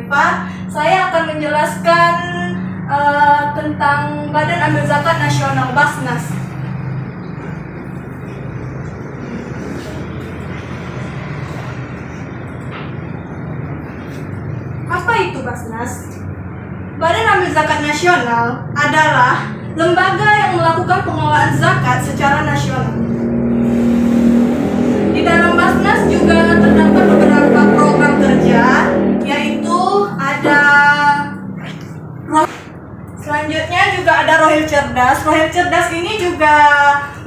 Eva. Saya akan menjelaskan tentang Badan Amil Zakat Nasional Basnas. Apa itu Basnas? Badan Amil Zakat Nasional adalah lembaga yang melakukan pengelolaan zakat secara nasional. Di dalam Basnas juga terdapat beberapa program kerja, yaitu ada selanjutnya juga ada Rohil Cerdas. Rohil Cerdas ini juga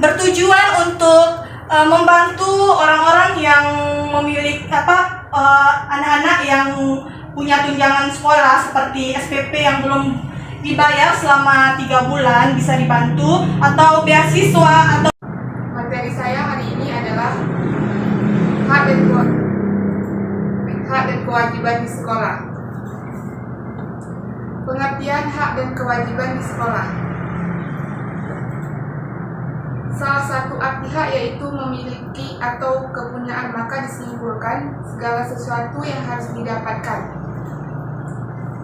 bertujuan untuk membantu orang-orang yang memiliki anak-anak yang punya tunjangan sekolah seperti SPP yang belum dibayar selama 3 bulan bisa dibantu, atau beasiswa atau. Materi saya hari ini adalah hak dan kewajiban di sekolah. Pengertian hak dan kewajiban di sekolah. Salah satu arti hak yaitu memiliki atau kepunyaan, maka disimpulkan segala sesuatu yang harus didapatkan.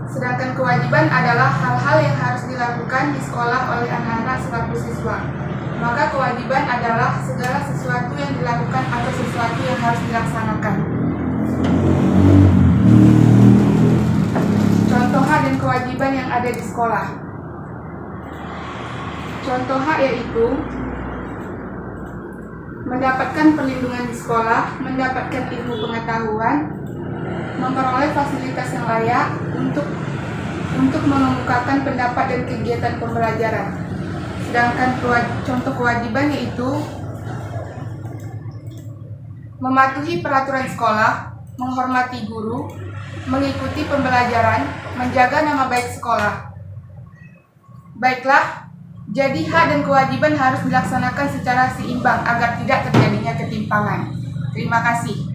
Sedangkan kewajiban adalah hal-hal yang harus dilakukan di sekolah oleh anak-anak selaku siswa. Maka kewajiban adalah segala sesuatu yang dilakukan atau sesuatu yang harus dilaksanakan. Contoh hak dan kewajiban yang ada di sekolah. Contoh hak yaitu mendapatkan perlindungan di sekolah, mendapatkan ilmu pengetahuan, memperoleh fasilitas yang layak untuk mengemukakan pendapat dan kegiatan pembelajaran. Sedangkan contoh kewajiban yaitu mematuhi peraturan sekolah, menghormati guru, mengikuti pembelajaran, menjaga nama baik sekolah. Baiklah, jadi hak dan kewajiban harus dilaksanakan secara seimbang agar tidak terjadinya ketimpangan. Terima kasih.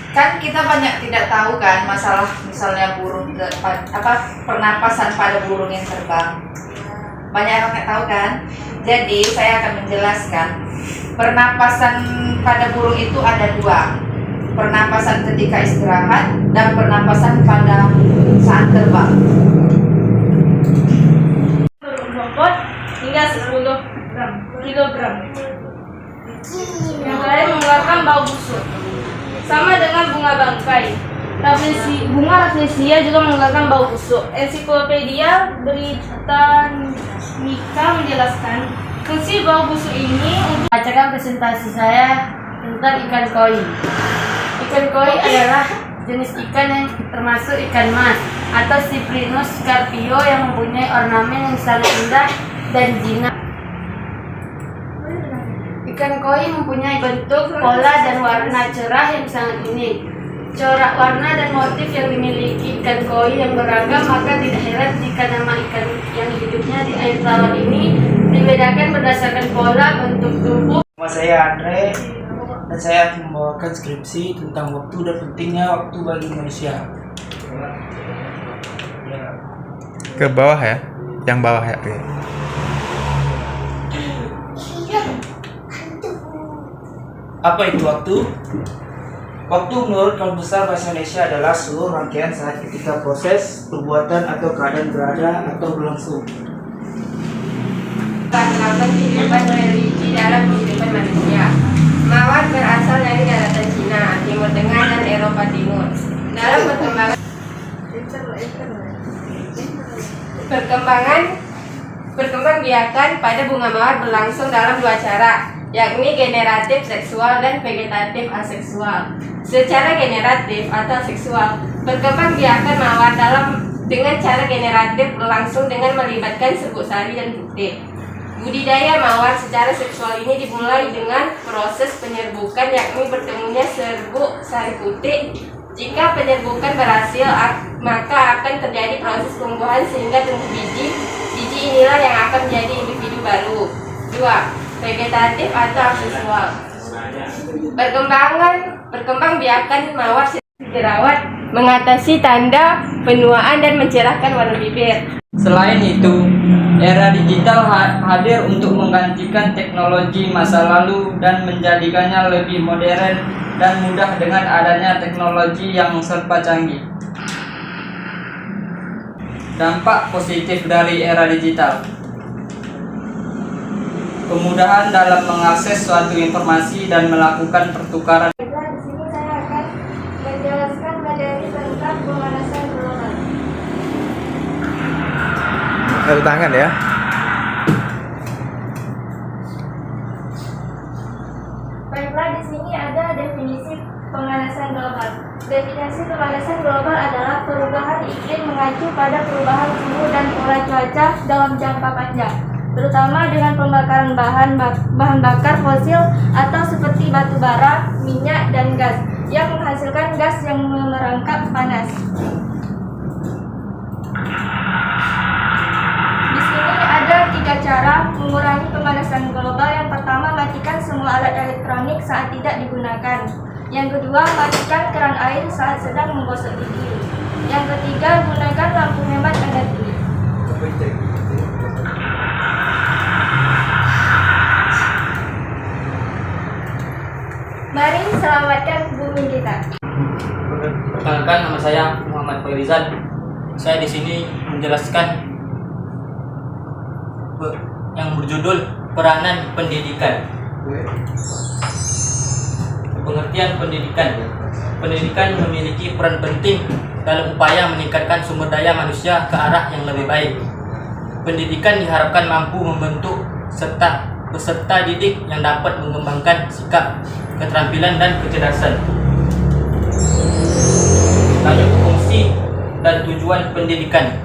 Kan kita banyak tidak tahu kan masalah misalnya pernapasan pada burung yang terbang. Banyak orang tidak tahu kan. Jadi saya akan menjelaskan pernapasan pada burung itu ada 2. Pernapasan ketika istirahat dan pernapasan pada saat terbang. Berbobot hingga 10 kilogram. Yang lain mengeluarkan bau busuk. Sama dengan bunga bangkai. Bunga Rafflesia juga mengeluarkan bau busuk. Ensiklopedia Britannica menjelaskan fungsi bau busuk ini untuk bacakan presentasi saya tentang ikan koi. Ikan koi adalah jenis ikan yang termasuk ikan mas atau Cyprinus scarpio yang mempunyai ornamen yang sangat indah dan jinak. Ikan koi mempunyai bentuk, pola, dan warna cerah yang sangat unik. Corak warna dan motif yang dimiliki ikan koi yang beragam, maka tidak heran jika nama ikan yang hidupnya di air tawar ini dibedakan berdasarkan pola, bentuk tubuh. Nama saya Andre dan saya akan membawakan skripsi tentang waktu dan pentingnya waktu bagi manusia. Ke bawah ya, yang bawah ya. Oke. Apa itu waktu? Waktu menurut Kamus Besar Bahasa Indonesia adalah seluruh rangkaian saat ketika proses, perbuatan, atau keadaan berada atau berlangsung. Penerapan kehidupan religi dalam kehidupan manusia. Mawar berasal dari daratan Cina, Timur Tengah, dan Eropa Timur. Dalam perkembangbiakan pada bunga mawar berlangsung dalam 2 cara, yakni generatif seksual dan vegetatif aseksual. Secara generatif atau seksual, perkembangbiakan mawar dengan cara generatif berlangsung dengan melibatkan serbuk sari dan putih. Budidaya mawar secara seksual ini dimulai dengan proses penyerbukan, yakni bertemunya serbuk sari putih. Jika penyerbukan berhasil, maka akan terjadi proses tumbuhan sehingga tumbuh biji. Biji inilah yang akan menjadi individu baru. 2. Vegetatif atau aseksual. Perkembangbiakan mawar dirawat, mengatasi tanda penuaan dan mencerahkan warna bibir. Selain itu, era digital hadir untuk menggantikan teknologi masa lalu dan menjadikannya lebih modern dan mudah dengan adanya teknologi yang serba canggih. Dampak positif dari era digital. Kemudahan dalam mengakses suatu informasi dan melakukan pertukaran. Baiklah, di sini saya akan menjelaskan materi tentang pemanasan global. Tepuk tangan ya. Baiklah, di sini ada definisi pemanasan global. Definisi pemanasan global adalah perubahan iklim mengacu pada perubahan suhu dan pola cuaca dalam jangka panjang, terutama dengan pembakaran bahan bakar fosil atau seperti batu bara, minyak, dan gas yang menghasilkan gas yang merangkap panas. Di sini ada 3 cara mengurangi pemanasan global. Yang pertama, matikan semua alat elektronik saat tidak digunakan. Yang kedua, matikan keran air saat sedang menggosok gigi. Yang ketiga, gunakan lampu hemat energi. Mari selamatkan bumi kita. Perkenalkan, nama saya Muhammad Fairizal. Saya di sini menjelaskan yang berjudul peranan pendidikan. Pengertian pendidikan. Pendidikan memiliki peran penting dalam upaya meningkatkan sumber daya manusia ke arah yang lebih baik. Pendidikan diharapkan mampu membentuk peserta didik yang dapat mengembangkan sikap, keterampilan, dan kecerdasan. Lanjut, fungsi dan tujuan pendidikan.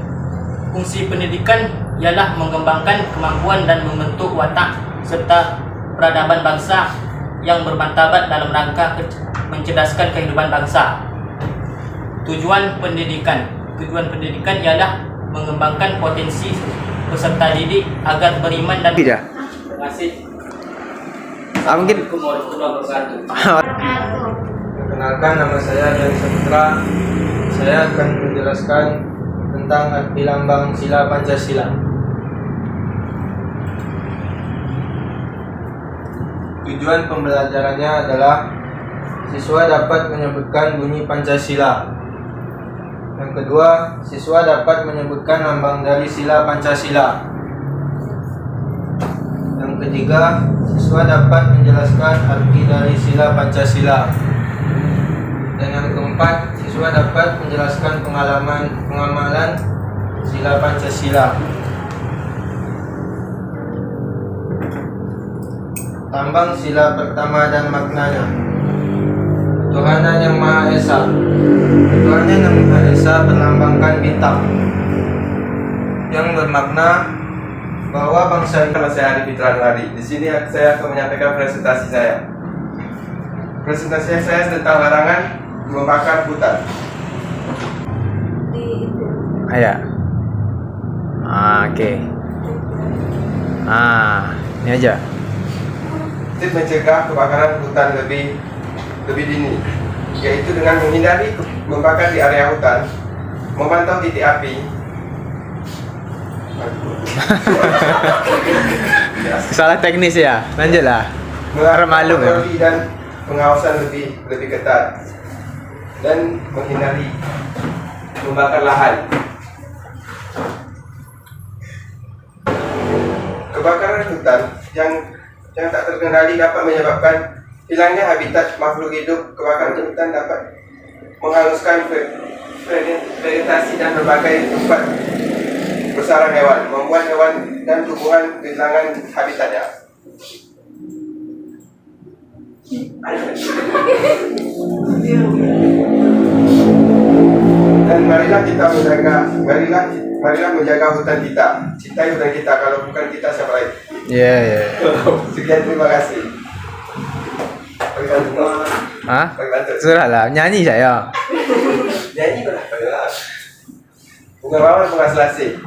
Fungsi pendidikan ialah mengembangkan kemampuan dan membentuk watak serta peradaban bangsa yang bermartabat dalam rangka mencerdaskan kehidupan bangsa. Tujuan pendidikan. Tujuan pendidikan ialah mengembangkan potensi peserta didik agar beriman dan Tidak. Terima kasih. Mungkin Assalamualaikum warahmatullahi wabarakatuh. Perkenalkan, nama saya Dari Saputra. Saya akan menjelaskan tentang arti lambang sila Pancasila. Tujuan pembelajarannya adalah siswa dapat menyebutkan bunyi Pancasila. Yang kedua, siswa dapat menyebutkan lambang dari sila Pancasila. Yang ketiga, siswa dapat menjelaskan arti dari sila Pancasila. Dan yang keempat, siswa dapat menjelaskan pengamalan sila Pancasila. Lambang sila pertama dan maknanya. Ketuhanan Yang Maha Esa. Ketuhanan Yang Maha Esa berlambangkan bintang yang bermakna bahwa bangsa ini. Nama saya Adi Fitra Nuari. Di sini saya akan menyampaikan presentasi saya. Presentasi saya tentang larangan membakar hutan. ya. Oke. Ini aja. Tips mencegah kebakaran hutan lebih dini, yaitu dengan menghindari membakar di area hutan, memantau titik api, Salah teknis ya. Lanjutlah. Orang malu ya. patroli dan pengawasan lebih ketat, dan menghindari membakar lahan. Kebakaran hutan yang tak terkendali dapat menyebabkan hilangnya habitat makhluk hidup. Kebakaran hutan dapat menghanguskan vegetasi dan berbagai tempat bersarang hewan, membuat hewan dan tumbuhan kehilangan habitatnya. Dan marilah menjaga hutan kita. Cintai hutan kita, kalau bukan kita siapa lagi? Iya. Sekian, terima kasih. Hah? Surah lah. Nyanyi saya. Nyanyi berapa? Bunga mawar, bunga selasih.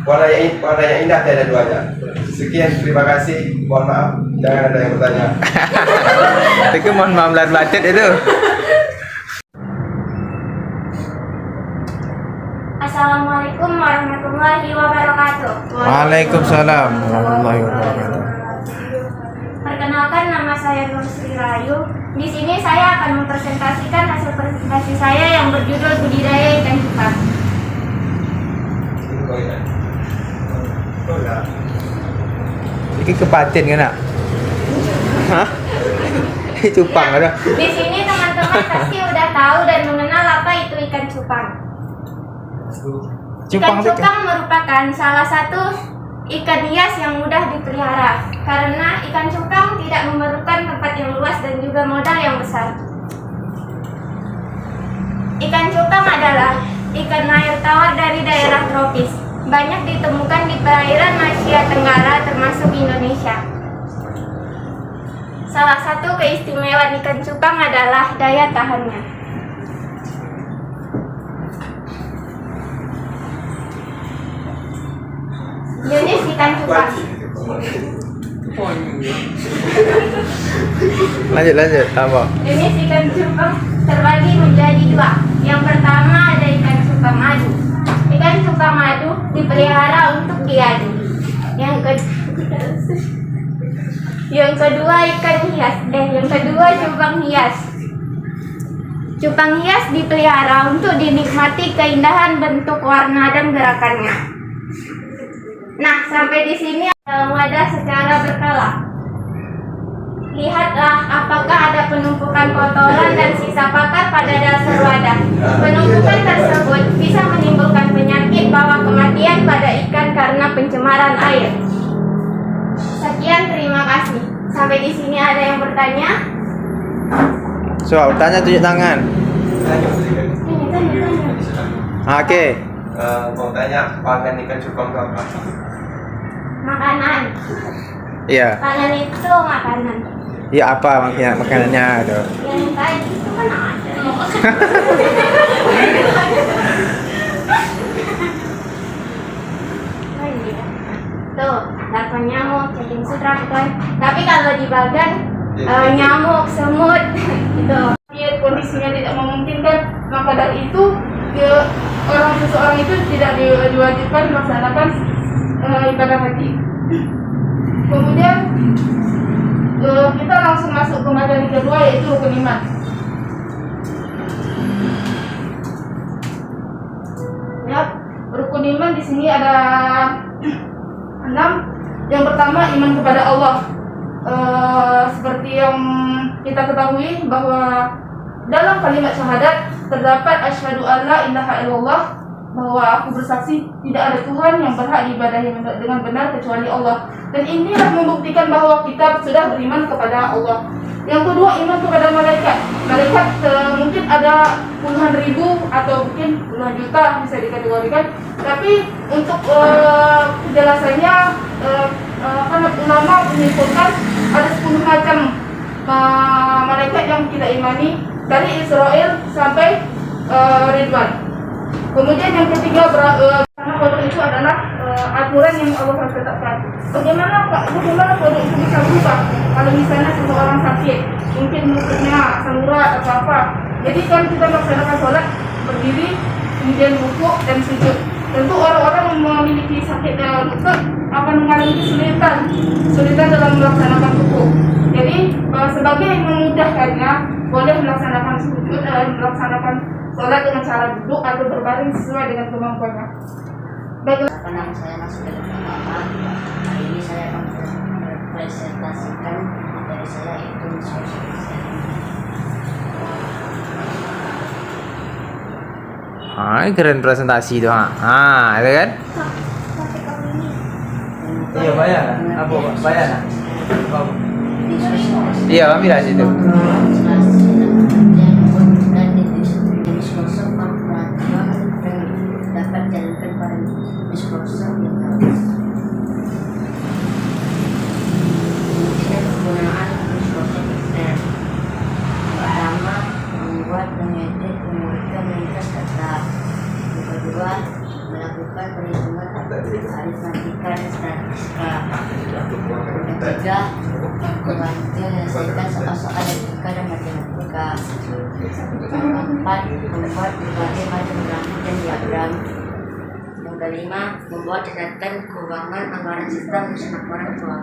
Warna yang indah tiada duanya. Sekian, terima kasih. Mohon maaf, jangan ada yang bertanya. Itu mohon maaf lahir batin itu. Assalamualaikum warahmatullahi wabarakatuh. Waalaikumsalam warahmatullahi wabarakatuh. Perkenalkan, nama saya Nur Sri Rayu. Di sini saya akan mempresentasikan hasil presentasi saya yang berjudul budidaya ikan cupang. Ini kepatin kan nak? Hah? Cupang ada. Di sini teman-teman pasti udah tahu dan mengenal apa itu ikan cupang. Ikan cupang merupakan salah satu ikan hias yang mudah dipelihara karena ikan cupang tidak memerlukan tempat yang luas dan juga modal yang besar. Ikan cupang adalah ikan air tawar dari daerah tropis. Banyak ditemukan di perairan Asia Tenggara termasuk Indonesia. Salah satu keistimewaan ikan cupang adalah daya tahannya. Jenis ikan cupang. Lanjut, apa? Jenis ikan cupang terbagi menjadi dua. Yang pertama ada ikan cupang madu. Ikan cupang madu dipelihara untuk diadu. Yang kedua ikan hias. Yang kedua cupang hias. Cupang hias dipelihara untuk dinikmati keindahan bentuk, warna, dan gerakannya. Nah, sampai di sini dalam wadah secara berkala. Lihatlah apakah ada penumpukan kotoran dan sisa pakan pada dasar wadah. Penumpukan tersebut bisa menimbulkan penyakit bawah kematian pada ikan karena pencemaran air. Sekian, terima kasih. Sampai di sini ada yang bertanya? Soal tanya tunjuk tangan. Oke. Mau tanya pakan ikan cupang itu apa? Makanan. Iya. Makanan itu makanan. Iya apa makanannya itu? Yang tadi itu kan ada. Tuh, larva nyamuk, cacing sutra, tapi kalau di bagan nyamuk, semut, gitu. Kondisinya tidak memungkinkan, maka dari itu seseorang itu tidak diwajibkan melaksanakan ibadah haji. Kemudian kita langsung masuk ke materi kedua, yaitu rukun iman. Ya, rukun iman di sini ada 6. Yang pertama, iman kepada Allah. Seperti yang kita ketahui bahwa dalam kalimat syahadat terdapat asyhadu alla ilaha illallah, bahwa aku bersaksi tidak ada Tuhan yang berhak diibadahi dengan benar kecuali Allah. Dan inilah membuktikan bahwa kita sudah beriman kepada Allah. Yang kedua, iman kepada malaikat. Malaikat mungkin ada puluhan ribu atau mungkin puluhan juta bisa dikategorikan. Tapi untuk penjelasannya, karena ulama menyimpulkan ada 10 macam malaikat yang kita imani, dari Israel sampai Ridwan. Kemudian yang ketiga, karena kodok itu adalah aturan yang Allah telah tetapkan. Bagaimana kodok itu bisa berubah? Kalau misalnya seseorang sakit, mungkin lututnya asam urat atau apa. Jadi kan kita melaksanakan sholat berdiri, kemudian rukuk dan sujud. Tentu orang-orang yang memiliki sakit lutut akan mengalami kesulitan dalam melaksanakan rukuk. Jadi sebagai yang memudahkannya, boleh melaksanakan sujud, melaksanakan sholat dengan cara duduk atau berbaring sesuai dengan kemampuannya. Baiklah. Nama saya Mas Febri Muhammad. Hari ini saya akan mempresentasikan materi saya, yaitu sosialisasi. Ini keren presentasi itu, ada kan? Iya bayar. Apa bayar? Iya, ambil dari situ. Dapat jalankan pada diskursus yang bagus. Kemudian penggunaan diskursus ekstern. Pertama, membuat, mengedit, memberikan ringkas kata. Yang kedua, melakukan perhitungan aritmatika dan statistika. Yang ketiga, membantu menyelesaikan soal-soal logika dan matematika. Yang keempat, membuat berbagai macam grafik dan diagram. Yang kelima, membuat catatan keuangan anggaran sistem bersama orang tua.